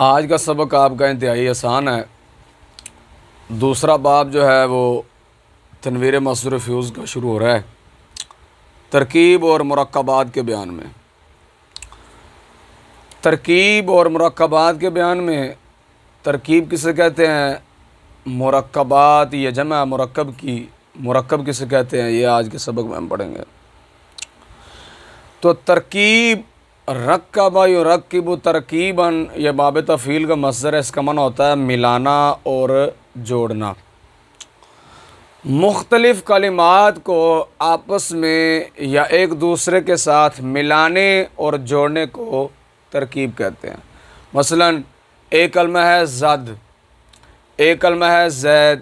آج کا سبق آپ کا انتہائی آسان ہے۔ دوسرا باب جو ہے وہ تنویر مصدر فیوز کا شروع ہو رہا ہے ترکیب اور مرکبات کے بیان میں۔ ترکیب اور مرکبات کے بیان میں ترکیب کسے کہتے ہیں، مرکبات یہ جمع مرکب کی، مرکب کسے کہتے ہیں، یہ آج کے سبق میں ہم پڑھیں گے۔ تو ترکیب رکبہ یرکب ترکیباً، یہ باب تفعیل کا مصدر ہے، اس کا معنی ہوتا ہے ملانا اور جوڑنا۔ مختلف کلمات کو آپس میں یا ایک دوسرے کے ساتھ ملانے اور جوڑنے کو ترکیب کہتے ہیں۔ مثلا ایک کلمہ ہے زد، ایک کلمہ ہے زید،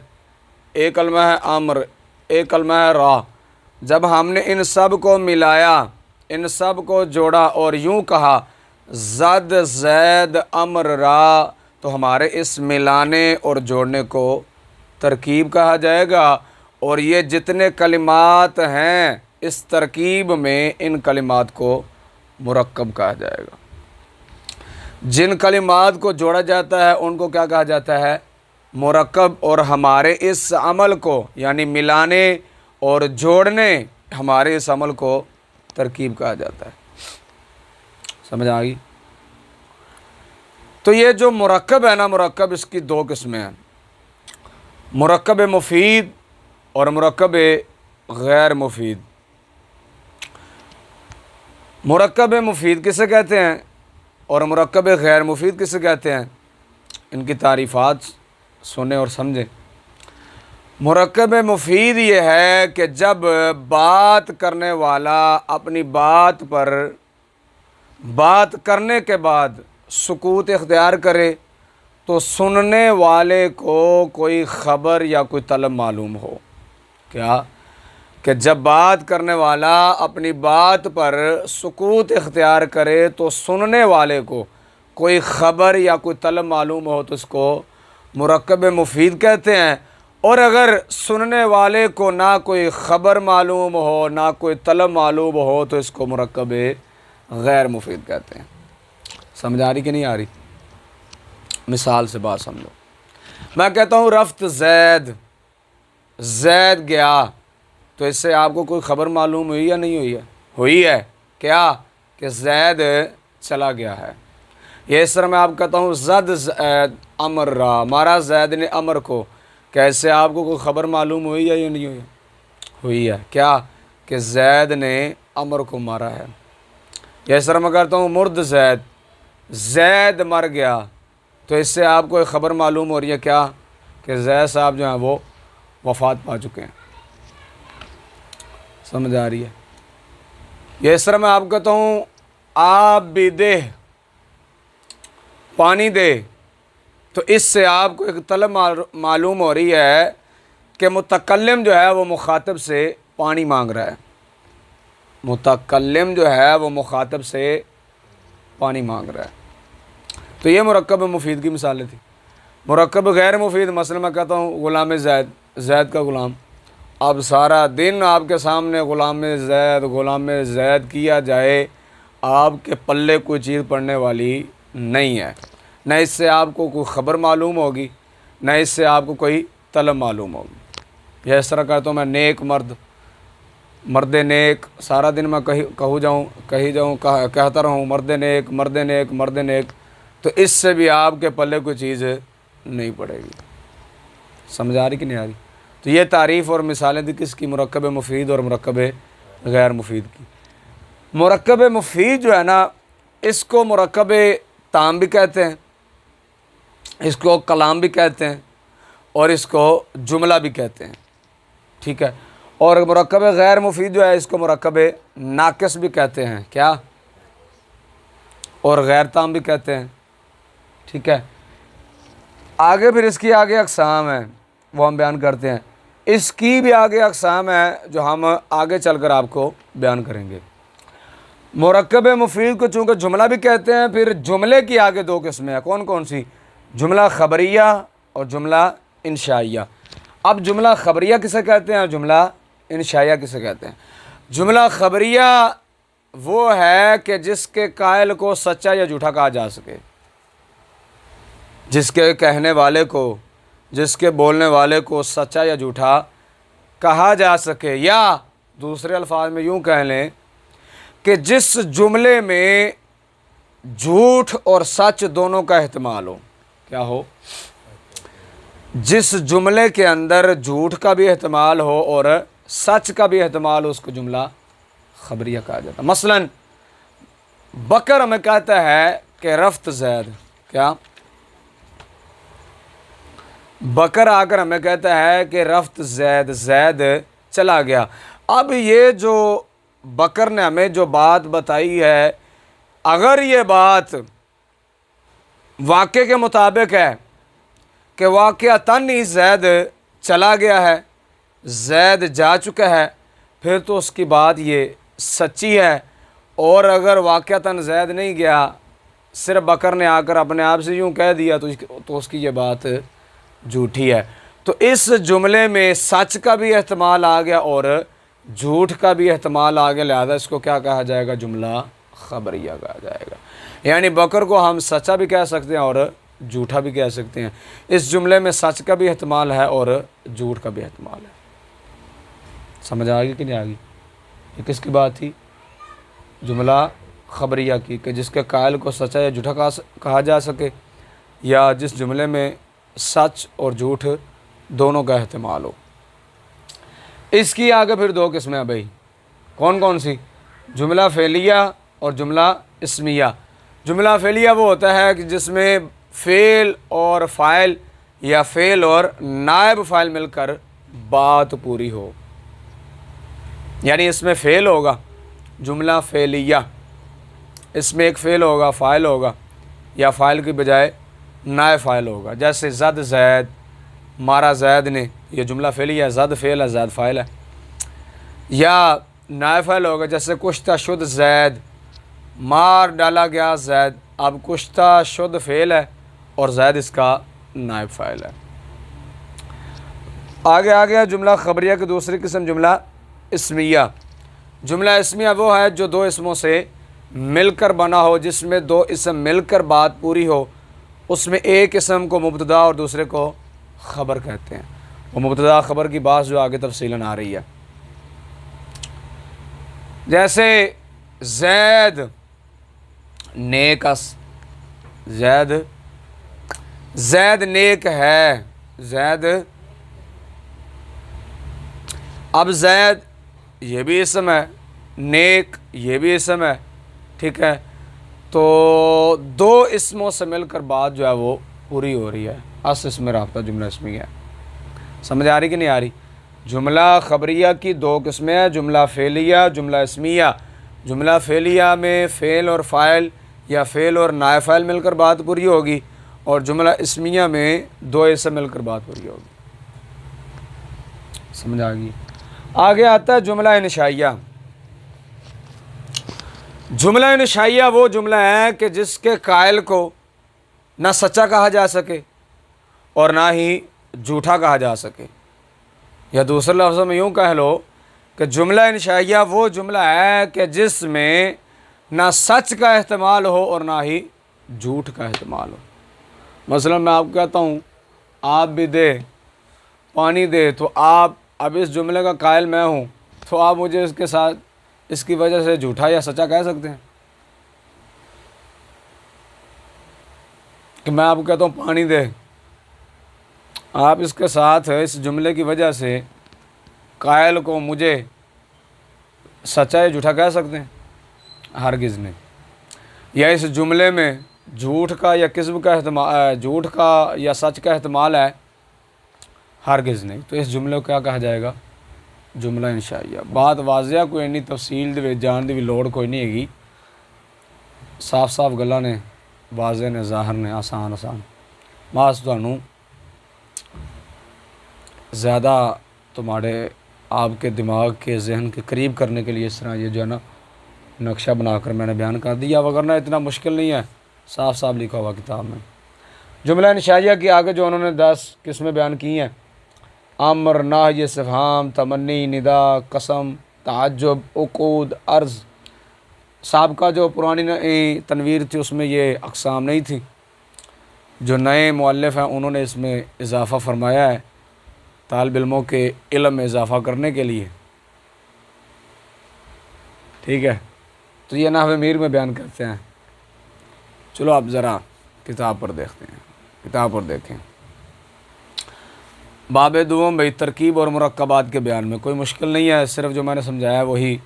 ایک کلمہ ہے امر، ایک کلمہ ہے را۔ جب ہم نے ان سب کو ملایا، ان سب کو جوڑا اور یوں کہا زد زید امر را، تو ہمارے اس ملانے اور جوڑنے کو ترکیب کہا جائے گا۔ اور یہ جتنے کلمات ہیں اس ترکیب میں، ان کلمات کو مرکب کہا جائے گا۔ جن کلمات کو جوڑا جاتا ہے ان کو کیا کہا جاتا ہے، مرکب۔ اور ہمارے اس عمل کو یعنی ملانے اور جوڑنے، ہمارے اس عمل کو ترکیب کہا جاتا ہے۔ سمجھ آ گئی؟ تو یہ جو مرکب ہے نا، مرکب اس کی دو قسمیں ہیں، مرکب مفید اور مرکب غیر مفید۔ مرکب مفید کسے کہتے ہیں اور مرکب غیر مفید کسے کہتے ہیں، ان کی تعریفات سنیں اور سمجھیں۔ مرکب مفید یہ ہے کہ جب بات کرنے والا اپنی بات پر بات کرنے کے بعد سکوت اختیار کرے تو سننے والے کو کوئی خبر یا کوئی طلب معلوم ہو۔ کیا کہ جب بات کرنے والا اپنی بات پر سکوت اختیار کرے تو سننے والے کو کوئی خبر یا کوئی طلب معلوم ہو تو اس کو مرکب مفید کہتے ہیں۔ اور اگر سننے والے کو نہ کوئی خبر معلوم ہو نہ کوئی طلب معلوم ہو تو اس کو مرکب غیر مفید کہتے ہیں۔ سمجھ آ رہی کہ نہیں آ رہی؟ مثال سے بات سمجھو۔ میں کہتا ہوں رفت زید، زید گیا، تو اس سے آپ کو کوئی خبر معلوم ہوئی یا نہیں ہوئی ہے؟ ہوئی ہے۔ کیا کہ زید چلا گیا ہے۔ یہ اس طرح میں آپ کہتا ہوں زد زید امر را، مارا زید نے امر کو، کیسے آپ کو کوئی خبر معلوم ہوئی یا نہیں ہوئی؟ ہوئی ہے۔ کیا کہ زید نے امر کو مارا ہے۔ یہ اس طرح میں کرتا ہوں مرد زید، زید مر گیا، تو اس سے آپ کو ایک خبر معلوم ہو رہی ہے، کیا کہ زید صاحب جو ہیں وہ وفات پا چکے ہیں۔ سمجھ آ رہی ہے؟ یہ اس طرح میں آپ کہتا ہوں آپ بھی دے، پانی دے، تو اس سے آپ کو ایک طلب معلوم ہو رہی ہے کہ متکلم جو ہے وہ مخاطب سے پانی مانگ رہا ہے۔ متکلم جو ہے وہ مخاطب سے پانی مانگ رہا ہے۔ تو یہ مرکب مفید کی مثالیں تھیں۔ مرکب غیر مفید، مثلا میں کہتا ہوں غلام زید، زید کا غلام، اب سارا دن آپ کے سامنے غلام زید کیا جائے، آپ کے پلے کوئی چیز پڑنے والی نہیں ہے، نہ اس سے آپ کو کوئی خبر معلوم ہوگی نہ اس سے آپ کو کوئی طلب معلوم ہوگی۔ یہ اس طرح کہتا ہوں میں نیک مرد، مرد نیک، سارا دن میں کہتا رہوں مرد نیک مرد نیک مرد نیک، تو اس سے بھی آپ کے پلے کوئی چیز نہیں پڑے گی۔ سمجھ آ رہی کہ نہیں آ رہی؟ تو یہ تعریف اور مثالیں تھی کس کی، مرکب مفید اور مرکب غیر مفید کی۔ مرکب مفید جو ہے نا، اس کو مرکب تام بھی کہتے ہیں، اس کو کلام بھی کہتے ہیں، اور اس کو جملہ بھی کہتے ہیں، ٹھیک ہے۔ اور مرکب غیر مفید جو ہے اس کو مرکب ناقص بھی کہتے ہیں، کیا، اور غیر تام بھی کہتے ہیں، ٹھیک ہے۔ آگے پھر اس کی آگے اقسام ہیں، وہ ہم بیان کرتے ہیں۔ اس کی بھی آگے اقسام ہیں جو ہم آگے چل کر آپ کو بیان کریں گے۔ مرکب مفید کو چونکہ جملہ بھی کہتے ہیں، پھر جملے کی آگے دو قسمیں ہیں، کون کون سی؟ جملہ خبریہ اور جملہ انشائیہ۔ اب جملہ خبریہ کسے کہتے ہیں اور جملہ انشائیہ کسے کہتے ہیں؟ جملہ خبریہ وہ ہے کہ جس کے قائل کو سچا یا جھوٹا کہا جا سکے۔ جس کے کہنے والے کو، جس کے بولنے والے کو سچا یا جھوٹا کہا جا سکے، یا دوسرے الفاظ میں یوں کہہ لیں کہ جس جملے میں جھوٹ اور سچ دونوں کا احتمال ہو۔ کیا ہو؟ جس جملے کے اندر جھوٹ کا بھی احتمال ہو اور سچ کا بھی احتمال ہو، اس کو جملہ خبریہ کہا جاتا ہے۔ مثلاً بکر ہمیں کہتا ہے کہ رفت زید، کیا؟ بکر آ کر ہمیں کہتا ہے کہ رفت زید، زید چلا گیا۔ اب یہ جو بکر نے ہمیں جو بات بتائی ہے، اگر یہ بات واقعے کے مطابق ہے کہ واقعتاً ہی زید چلا گیا ہے، زید جا چکا ہے، پھر تو اس کی بات یہ سچی ہے۔ اور اگر واقعتاً زید نہیں گیا، صرف بکر نے آ کر اپنے آپ سے یوں کہہ دیا، تو اس کی یہ بات جھوٹی ہے۔ تو اس جملے میں سچ کا بھی احتمال آ گیا اور جھوٹ کا بھی احتمال آ گیا، لہذا اس کو کیا کہا جائے گا؟ جملہ خبریہ کہا جائے گا۔ یعنی بکر کو ہم سچا بھی کہہ سکتے ہیں اور جھوٹا بھی کہہ سکتے ہیں۔ اس جملے میں سچ کا بھی احتمال ہے اور جھوٹ کا بھی احتمال ہے۔ سمجھ آ گئی کہ نہیں آ گئی؟ یہ کس کی بات تھی؟ جملہ خبریہ کی، کہ جس کے قائل کو سچا یا جھوٹا کہا جا سکے، یا جس جملے میں سچ اور جھوٹ دونوں کا احتمال ہو۔ اس کی آگے پھر دو قسمیں ہیں بھائی، کون کون سی؟ جملہ فعلیہ اور جملہ اسمیہ۔ جملہ فعلیہ وہ ہوتا ہے کہ جس میں فعل اور فاعل یا فعل اور نائب فاعل مل کر بات پوری ہو، یعنی اس میں فعل ہوگا، جملہ فعلیہ، اس میں ایک فعل ہوگا، فاعل ہوگا، یا فاعل کی بجائے نائب فاعل ہوگا۔ جیسے زد زید، مارا زید نے، یہ جملہ فعلیہ ہے، زد فعل ہے، زید فاعل ہے۔ یا نائب فاعل ہوگا، جیسے کشتہ شد زید، مار ڈالا گیا زید، اب کشتہ شد فعل ہے اور زید اس کا نائب فاعل ہے۔ آگے آ گیا جملہ خبریہ کی دوسری قسم، جملہ اسمیہ۔ جملہ اسمیہ وہ ہے جو دو اسموں سے مل کر بنا ہو، جس میں دو اسم مل کر بات پوری ہو۔ اس میں ایک اسم کو مبتدا اور دوسرے کو خبر کہتے ہیں۔ وہ مبتدا خبر کی بات جو آگے تفصیلاً آ رہی ہے۔ جیسے زید نیک اس، زید نیک ہے، زید، اب زید یہ بھی اسم ہے، نیک یہ بھی اسم ہے، ٹھیک ہے؟ تو دو اسموں سے مل کر بات جو ہے وہ پوری ہو رہی ہے، اس میں رابطہ جملہ اسمیہ ہے۔ سمجھ آ رہی کہ نہیں آ رہی؟ جملہ خبریہ کی دو قسمیں ہیں، جملہ فعلیہ، جملہ اسمیہ۔ جملہ فعلیہ میں فعل اور فاعل یا فعل اور نائب فاعل مل کر بات پوری ہوگی، اور جملہ اسمیہ میں دو اسم مل کر بات پوری ہوگی۔ سمجھ آ گئی؟ آگے آتا ہے جملہ انشائیہ۔ جملہ انشائیہ وہ جملہ ہے کہ جس کے قائل کو نہ سچا کہا جا سکے اور نہ ہی جھوٹا کہا جا سکے، یا دوسرے لفظوں میں یوں کہہ لو کہ جملہ انشائیہ وہ جملہ ہے کہ جس میں نہ سچ کا احتمال ہو اور نہ ہی جھوٹ کا احتمال ہو۔ مثلا میں آپ کو کہتا ہوں آپ بھی دے پانی دے، تو آپ اب اس جملے کا قائل میں ہوں، تو آپ مجھے اس کے ساتھ اس کی وجہ سے جھوٹا یا سچا کہہ سکتے ہیں؟ کہ میں آپ کو کہتا ہوں پانی دے، آپ اس کے ساتھ اس جملے کی وجہ سے قائل کو مجھے سچا یا جھوٹا کہہ سکتے ہیں؟ ہرگز نہیں۔ یا اس جملے میں جھوٹ کا یا کذب کا احتمال، جھوٹ کا یا سچ کا احتمال ہے؟ ہرگز نہیں۔ تو اس جملے کو کیا کہا جائے گا؟ جملہ انشائیہ۔ بات واضح، کوئی اینی تفصیل دے جان دی لوڑ کوئی نہیں ہے، صاف صاف گلاں نے، واضح نے، ظاہر نے، آسان بس تمہوں زیادہ تمہارے آپ کے دماغ کے ذہن کے قریب کرنے کے لیے اس طرح یہ جو ہے نا نقشہ بنا کر میں نے بیان کر دیا، وگرنہ اتنا مشکل نہیں ہے، صاف صاف لکھا ہوا کتاب میں۔ جملہ انشائیہ کی آگے جو انہوں نے 10 قسمیں بیان کی ہیں، امر، نہی، استفہام، تمنی، ندا، قسم، تعجب، عقود، عرض۔ سابقہ جو پرانی تنویر تھی اس میں یہ اقسام نہیں تھی، جو نئے مؤلف ہیں انہوں نے اس میں اضافہ فرمایا ہے طالب علموں کے علم میں اضافہ کرنے کے لیے، ٹھیک ہے، تو یہ نحو میر میں بیان کرتے ہیں۔ چلو آپ ذرا کتاب پر دیکھتے ہیں، کتاب پر دیکھیں۔ باب دوم بھائی ترکیب اور مرکبات کے بیان میں کوئی مشکل نہیں ہے، صرف جو میں نے سمجھایا ہے وہی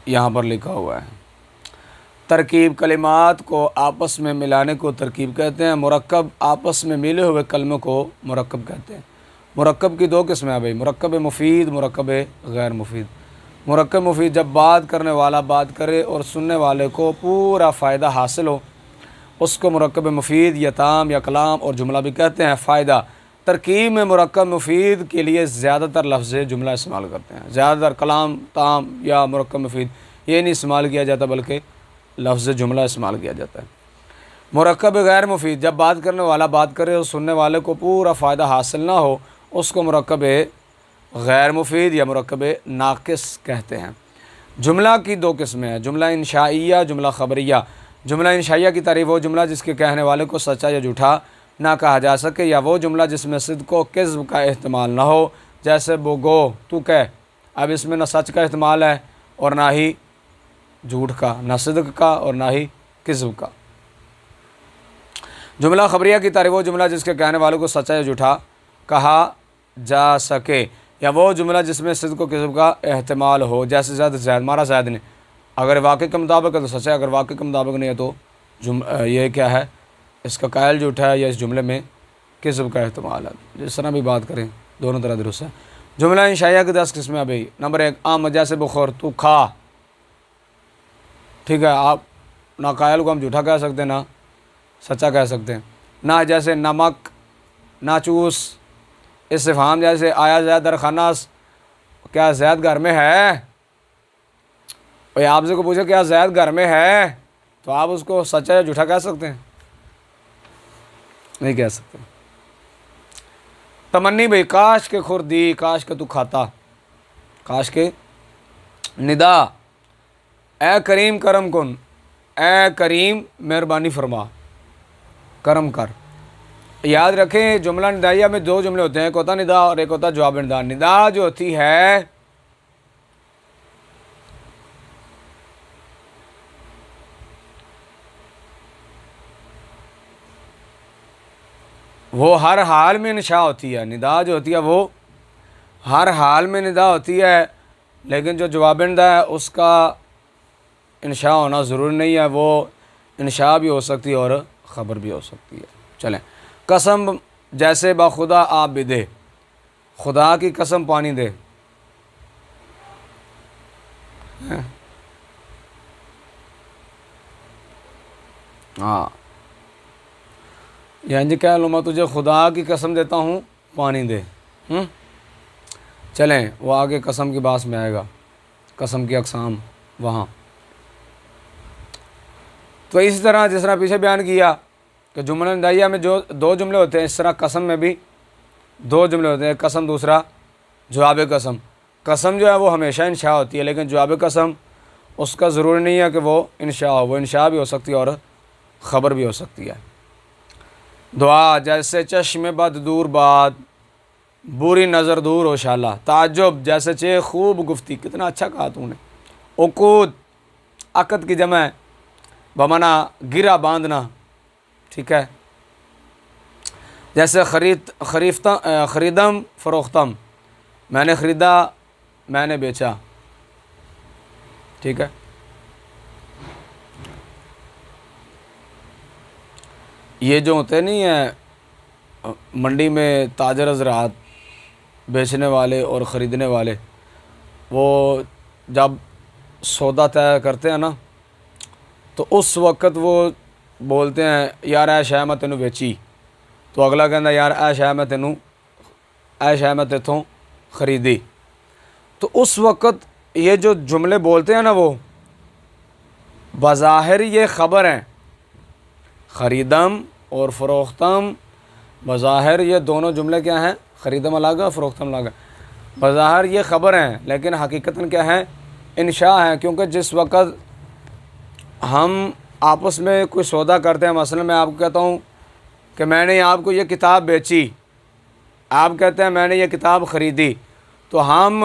یہاں پر لکھا ہوا ہے۔ ترکیب کلمات کو آپس میں ملانے کو ترکیب کہتے ہیں، مرکب آپس میں ملے ہوئے کلموں کو مرکب کہتے ہیں۔ مرکب کی دو قسمیں ہیں بھائی، مرکب مفید، مرکب غیر مفید۔ مرکب مفید جب بات کرنے والا بات کرے اور سننے والے کو پورا فائدہ حاصل ہو، اس کو مرکب مفید یا تام یا کلام اور جملہ بھی کہتے ہیں۔ فائدہ ترکیب میں مرکب مفید کے لیے زیادہ تر لفظ جملہ استعمال کرتے ہیں، زیادہ تر کلام، تام یا مرکب مفید یہ نہیں استعمال کیا جاتا بلکہ لفظ جملہ استعمال کیا جاتا ہے۔ مرکب غیر مفید جب بات کرنے والا بات کرے اور سننے والے کو پورا فائدہ حاصل نہ ہو، اس کو مرکب غیر مفید یا مرکب ناقص کہتے ہیں۔ جملہ کی دو قسمیں ہیں، جملہ انشائیہ، جملہ خبریہ۔ جملہ انشائیہ کی تعریف وہ جملہ جس کے کہنے والے کو سچا یا جھوٹا نہ کہا جا سکے، یا وہ جملہ جس میں صدق و کذب کا احتمال نہ ہو، جیسے وہ گو تو کہہ، اب اس میں نہ سچ کا احتمال ہے اور نہ ہی جھوٹ کا، نہ صدق کا اور نہ ہی کذب کا۔ جملہ خبریہ کی تعریف وہ جملہ جس کے کہنے والے کو سچا یا جھوٹا کہا جا سکے، یا وہ جملہ جس میں صدق و کذب کا احتمال ہو، جیسے زید مارا زید نے، اگر واقع کے مطابق ہے تو سچا ہے، اگر واقع کے مطابق نہیں ہے تو یہ کیا ہے، اس کا قائل جھوٹا ہے یا اس جملے میں کذب کا احتمال ہے۔ جس طرح بھی بات کریں دونوں طرح درست ہے۔ جملہ انشائیہ کی 10 قسمیں بھائی۔ نمبر 1 عام، جیسے بخور تو کھا، ٹھیک ہے، آپ نہ قائل کو ہم جھوٹا کہہ سکتے ہیں نہ سچا کہہ سکتے ہیں۔ نہ جیسے نمک، نہ چوس۔ استفہام جیسے آیا زید در خناس، کیا زید گھر میں ہے؟ بھائی آپ سے کو پوچھے کیا زید گھر میں ہے، تو آپ اس کو سچا یا جھوٹا کہہ سکتے ہیں؟ نہیں کہہ سکتے۔ تمنی بھائی کاش کے خوردی، کاش کے تو کھاتا، کاش کے۔ ندا اے کریم کرم کن، اے کریم مہربانی فرما، کرم کر۔ یاد رکھیں جملہ ندائیہ میں 2 جملے ہوتے ہیں، ایک ہوتا ندا اور ایک ہوتا جواب ندا۔ ندا جو ہوتی ہے وہ ہر حال میں انشاء ہوتی ہے، ندا جو ہوتی ہے وہ ہر حال میں ندا ہوتی ہے، لیکن جو جواب ندا ہے اس کا انشاء ہونا ضروری نہیں ہے، وہ انشاء بھی ہو سکتی ہے اور خبر بھی ہو سکتی ہے۔ چلیں، قسم جیسے بخدا آپ بھی دے، خدا کی قسم پانی دے۔ ہاں، یعنی کہہ لوں میں تجھے خدا کی قسم دیتا ہوں پانی دے۔ چلیں وہ آگے قسم کی بات میں آئے گا، قسم کی اقسام وہاں۔ تو اسی طرح جس طرح پیچھے بیان کیا کہ جملہ ندائیہ میں جو 2 جملے ہوتے ہیں، اس طرح قسم میں بھی 2 جملے ہوتے ہیں، قسم دوسرا جواب قسم۔ قسم جو ہے وہ ہمیشہ انشاء ہوتی ہے، لیکن جواب قسم اس کا ضروری نہیں ہے کہ وہ انشاء ہو، وہ انشاء بھی ہو سکتی ہے اور خبر بھی ہو سکتی ہے۔ دعا جیسے چشم بد دور باد، بری نظر دور ہو شالا۔ تعجب جیسے چے خوب گفتی، کتنا اچھا کہا تو نے۔ عقود عقد کی جمع ہے، بمانا گرا باندھنا، ٹھیک ہے، جیسے خریدم فروختم، میں نے خریدا میں نے بیچا، ٹھیک ہے۔ یہ جو ہوتے نہیں ہیں منڈی میں تاجر حضرات، بیچنے والے اور خریدنے والے، وہ جب سودا طے کرتے ہیں نا تو اس وقت وہ بولتے ہیں یار اے شے میں تینوں بیچی، تو اگلا کہندا یار اے شے میں تیتھوں خریدی۔ تو اس وقت یہ جو جملے بولتے ہیں نا وہ بظاہر یہ خبر ہیں، خریدم اور فروختم، بظاہر یہ دونوں جملے کیا ہیں، خریدم الگ فروختم الگ، بظاہر یہ خبر ہیں لیکن حقیقتاً کیا ہیں، انشاء ہیں، کیونکہ جس وقت ہم آپس میں کوئی سودا کرتے ہیں، مثلا میں آپ کو کہتا ہوں کہ میں نے آپ کو یہ کتاب بیچی، آپ کہتے ہیں میں نے یہ کتاب خریدی، تو ہم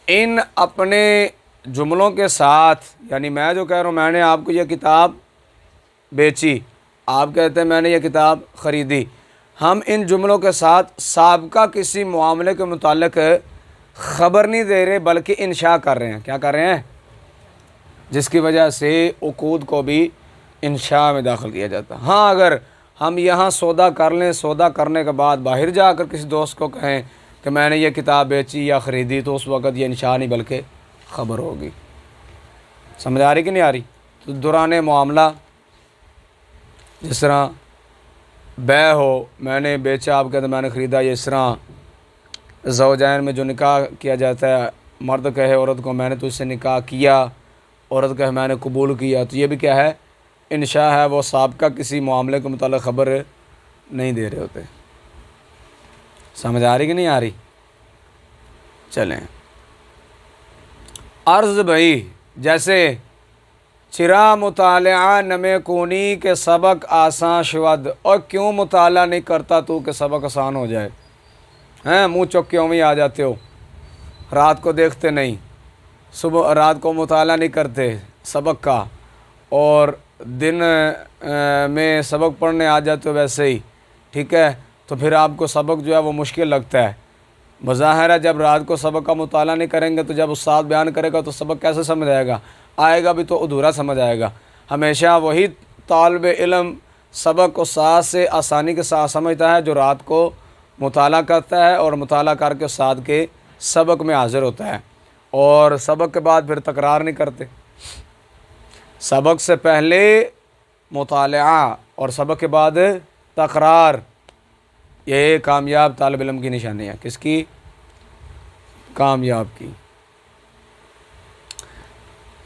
ان اپنے جملوں کے ساتھ، یعنی میں جو کہہ رہا ہوں میں نے آپ کو یہ کتاب بیچی، آپ کہتے ہیں میں نے یہ کتاب خریدی، ہم ان جملوں کے ساتھ سابقہ کسی معاملے کے متعلق خبر نہیں دے رہے بلکہ انشاء کر رہے ہیں۔ کیا کر رہے ہیں؟ جس کی وجہ سے عقود کو بھی انشاء میں داخل کیا جاتا ہے۔ ہاں اگر ہم یہاں سودا کر لیں، سودا کرنے کے بعد باہر جا کر کسی دوست کو کہیں کہ میں نے یہ کتاب بیچی یا خریدی، تو اس وقت یہ انشاء نہیں بلکہ خبر ہوگی۔ سمجھ آ رہی کہ نہیں آ رہی؟ تو دوران معاملہ جس طرح بے ہو، میں نے بیچا، آپ کہتے ہیں میں نے خریدا، یہ اس طرح زوجین میں جو نکاح کیا جاتا ہے، مرد کہے عورت کو میں نے تو اس سے نکاح کیا، عورت کہے میں نے قبول کیا، تو یہ بھی کیا ہے؟ انشاء ہے۔ وہ سابقہ کسی معاملے کے متعلق خبر نہیں دے رہے ہوتے۔ سمجھ آ رہی کہ نہیں آ رہی؟ چلیں عرض بھائی، جیسے چرا مطالعہ نمے کونی کے سبق آسان شود، اور کیوں مطالعہ نہیں کرتا تو کہ سبق آسان ہو جائے؟ ہیں منہ چک کے وہیں آ جاتے ہو، رات کو دیکھتے نہیں، صبح رات کو مطالعہ نہیں کرتے سبق کا، اور دن میں سبق پڑھنے آ جاتے ہو ویسے ہی، ٹھیک ہے؟ تو پھر آپ کو سبق جو ہے وہ مشکل لگتا ہے۔ بظاہر ہے جب رات کو سبق کا مطالعہ نہیں کریں گے تو جب استاد بیان کرے گا تو سبق کیسے سمجھ آئے گا؟ آئے گا بھی تو ادھورا سمجھ آئے گا۔ ہمیشہ وہی طالب علم سبق کو ساتھ سے آسانی کے ساتھ سمجھتا ہے جو رات کو مطالعہ کرتا ہے اور مطالعہ کر کے استاد کے سبق میں حاضر ہوتا ہے، اور سبق کے بعد پھر تکرار نہیں کرتے۔ سبق سے پہلے مطالعہ اور سبق کے بعد تکرار، یہ کامیاب طالب علم کی نشانی ہے۔ کس کی؟ کامیاب کی۔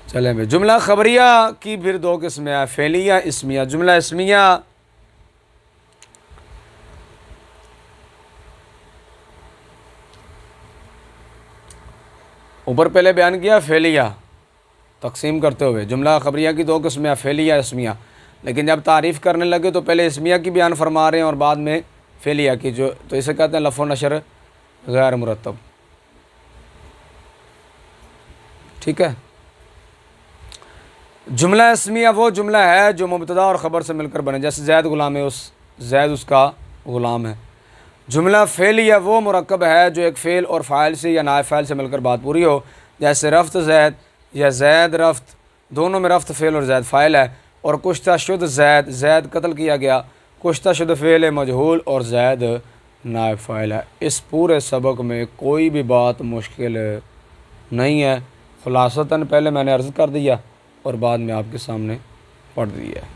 چلیں بھائی، جملہ خبریہ کی پھر دو قسمیں ہیں، فعلیہ، اسمیہ۔ جملہ اسمیہ اوپر پہلے بیان کیا، فعلیہ تقسیم کرتے ہوئے جملہ خبریہ کی دو قسمیں، فعلیہ اسمیہ، لیکن جب تعریف کرنے لگے تو پہلے اسمیہ کی بیان فرما رہے ہیں اور بعد میں فعلیہ کی، جو تو اسے کہتے ہیں لف و نشر غیر مرتب، ٹھیک ہے؟ جملہ اسمیہ وہ جملہ ہے جو مبتدا اور خبر سے مل کر بنے، جیسے زید غلام ہے، زید اس کا غلام ہے۔ جملہ فعلیہ وہ مرکب ہے جو ایک فعل اور فاعل سے یا نائب فاعل سے مل کر بات پوری ہو، جیسے رفت زید یا زید رفت، دونوں میں رفت فعل اور زید فاعل ہے، اور کشتہ شد زید، زید قتل کیا گیا، کشتہ شد فعل مجہول اور زید نائب فاعل ہے۔ اس پورے سبق میں کوئی بھی بات مشکل نہیں ہے، خلاصتاً پہلے میں نے عرض کر دیا اور بعد میں آپ کے سامنے پڑھ دیا ہے۔